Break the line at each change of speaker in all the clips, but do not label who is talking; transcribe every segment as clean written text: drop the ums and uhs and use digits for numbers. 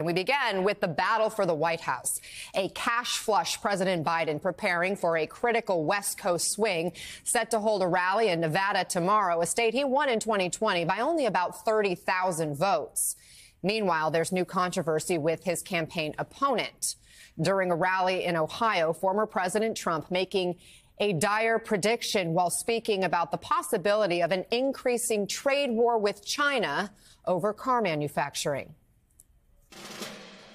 We begin with the battle for the White House. A cash flush President Biden preparing for a critical West Coast swing, set to hold a rally in Nevada tomorrow, a state he won in 2020 by only about 30,000 votes. Meanwhile, there's new controversy with his campaign opponent. During a rally in Ohio, former President Trump making a dire prediction while speaking about the possibility of an increasing trade war with China over car manufacturing.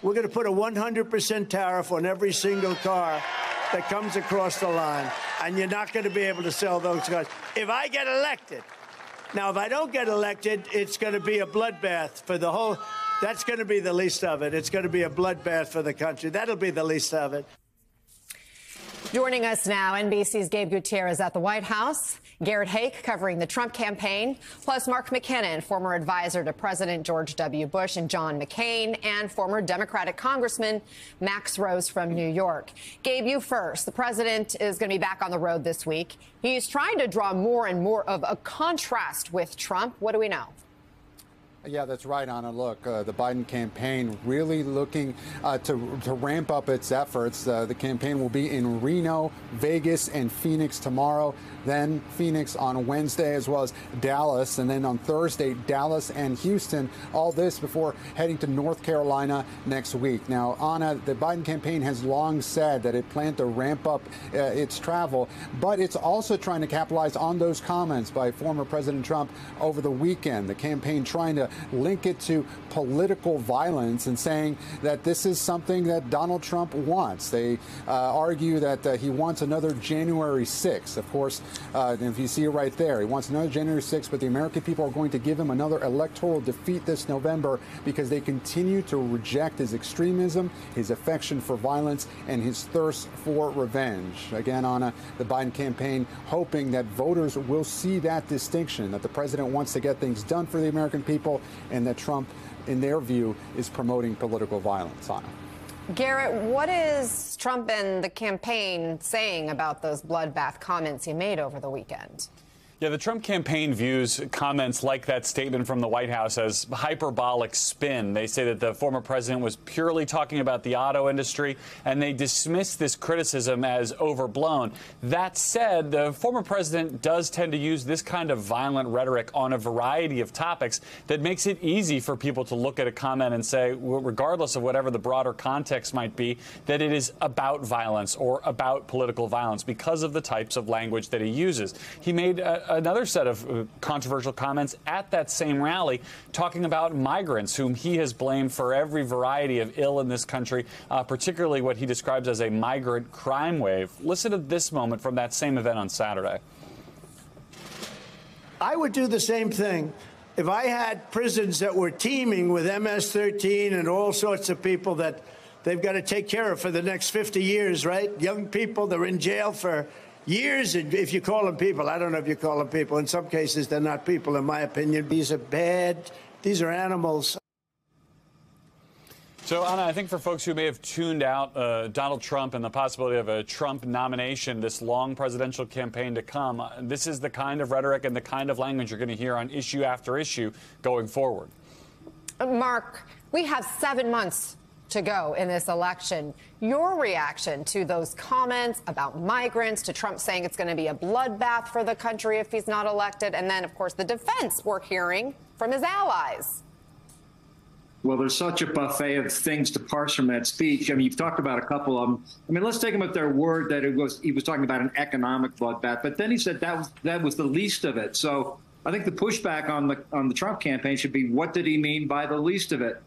We're going to put a 100% tariff on every single car that comes across the line, and you're not going to be able to sell those cars if I get elected. Now, if I don't get elected, it's going to be a bloodbath for the whole. That's going to be the least of it. It's going to be a bloodbath for the country. That'll be the least of it.
Joining us now, NBC's Gabe Gutierrez at the White House, Garrett Haake covering the Trump campaign, plus Mark McKinnon, former advisor to President George W. Bush and John McCain, and former Democratic Congressman Max Rose from New York. Gabe, you first. The president is going to be back on the road this week. He's trying to draw more and more of a contrast with Trump. What do we know?
Yeah, that's right, Anna. Look, the Biden campaign really looking to ramp up its efforts. The campaign will be in Reno, Vegas, and Phoenix tomorrow. Then Phoenix on Wednesday, as well as Dallas. And then on Thursday, Dallas and Houston. All this before heading to North Carolina next week. Now, Anna, the Biden campaign has long said that it planned to ramp up its travel, but it's also trying to capitalize on those comments by former President Trump over the weekend. The campaign trying to link it to political violence and saying that this is something that Donald Trump wants. They argue that he wants another January 6th. Of course, if you see it right there, he wants another January 6th, but the American people are going to give him another electoral defeat this November because they continue to reject his extremism, his affection for violence, and his thirst for revenge. Again, Anna, the Biden campaign hoping that voters will see that distinction, that the president wants to get things done for the American people, and that Trump, in their view, is promoting political violence. Anna.
Garrett, what is Trump and the campaign saying about those bloodbath comments he made over the weekend?
Yeah, the Trump campaign views comments like that statement from the White House as hyperbolic spin. They say that the former president was purely talking about the auto industry, and they dismiss this criticism as overblown. That said, the former president does tend to use this kind of violent rhetoric on a variety of topics that makes it easy for people to look at a comment and say, regardless of whatever the broader context might be, that it is about violence or about political violence because of the types of language that he uses. He made another set of controversial comments at that same rally talking about migrants whom he has blamed for every variety of ill in this country, particularly what he describes as a migrant crime wave. Listen to this moment from that same event on Saturday.
I would do the same thing if I had prisons that were teeming with MS-13 and all sorts of people that they've got to take care of for the next 50 years, right? Young people, they're in jail for years, if you call them people. I don't know if you call them people. In some cases, they're not people, in my opinion. These are bad. These are animals.
So, Anna, I think for folks who may have tuned out Donald Trump and the possibility of a Trump nomination, this long presidential campaign to come, this is the kind of rhetoric and the kind of language you're going to hear on issue after issue going forward.
Mark, we have 7 months to go in this election. Your reaction to those comments about migrants, to Trump saying it's going to be a bloodbath for the country if he's not elected, and then, of course, the defense we're hearing from his allies.
Well, there's such a buffet of things to parse from that speech. I mean, you've talked about a couple of them. I mean, let's take them at their word that he was talking about an economic bloodbath, but then he said that was the least of it. So I think the pushback on the Trump campaign should be, what did he mean by the least of it?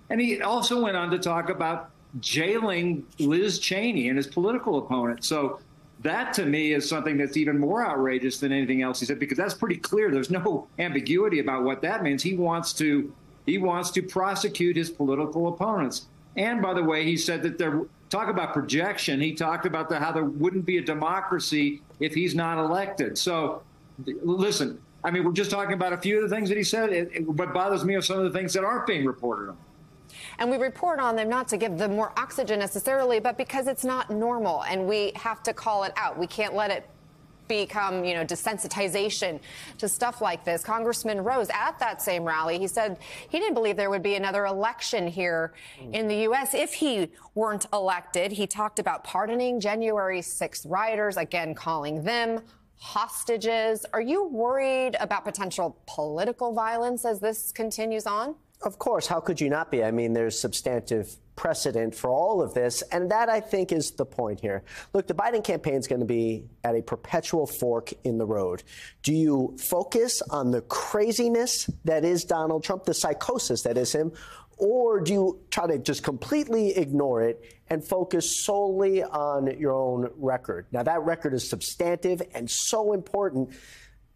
And he also went on to talk about jailing Liz Cheney and his political opponent. So that, to me, is something that's even more outrageous than anything else he said, because that's pretty clear. There's no ambiguity about what that means. He wants to prosecute his political opponents. And by the way, he said that talk about projection. He talked about how there wouldn't be a democracy if he's not elected. So listen, I mean, we're just talking about a few of the things that he said. What bothers me are some of the things that aren't being reported on.
And we report on them not to give them more oxygen necessarily, but because it's not normal and we have to call it out. We can't let it become, desensitization to stuff like this. Congressman Rose, at that same rally, he said he didn't believe there would be another election here in the U.S. if he weren't elected. He talked about pardoning January 6th rioters, again calling them hostages. Are you worried about potential political violence as this continues on?
Of course. How could you not be? I mean, there's substantive precedent for all of this, and that, I think, is the point here. Look, the Biden campaign is going to be at a perpetual fork in the road. Do you focus on the craziness that is Donald Trump, the psychosis that is him, or do you try to just completely ignore it and focus solely on your own record? Now, that record is substantive and so important,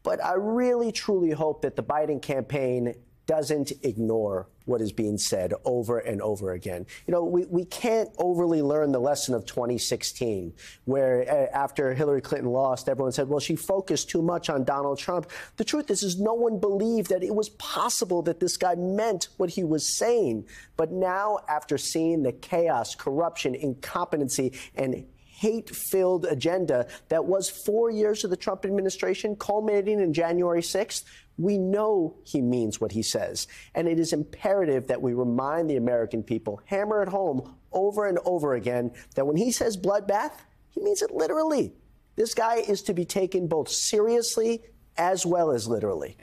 but I really, truly hope that the Biden campaign doesn't ignore what is being said over and over again. We can't overly learn the lesson of 2016, where after Hillary Clinton lost, everyone said, well, she focused too much on Donald Trump. The truth is no one believed that it was possible that this guy meant what he was saying. But now, after seeing the chaos, corruption, incompetency, and hate-filled agenda that was 4 years of the Trump administration, culminating in January 6th, we know he means what he says. And it is imperative that we remind the American people, hammer it home over and over again, that when he says bloodbath, he means it literally. This guy is to be taken both seriously as well as literally.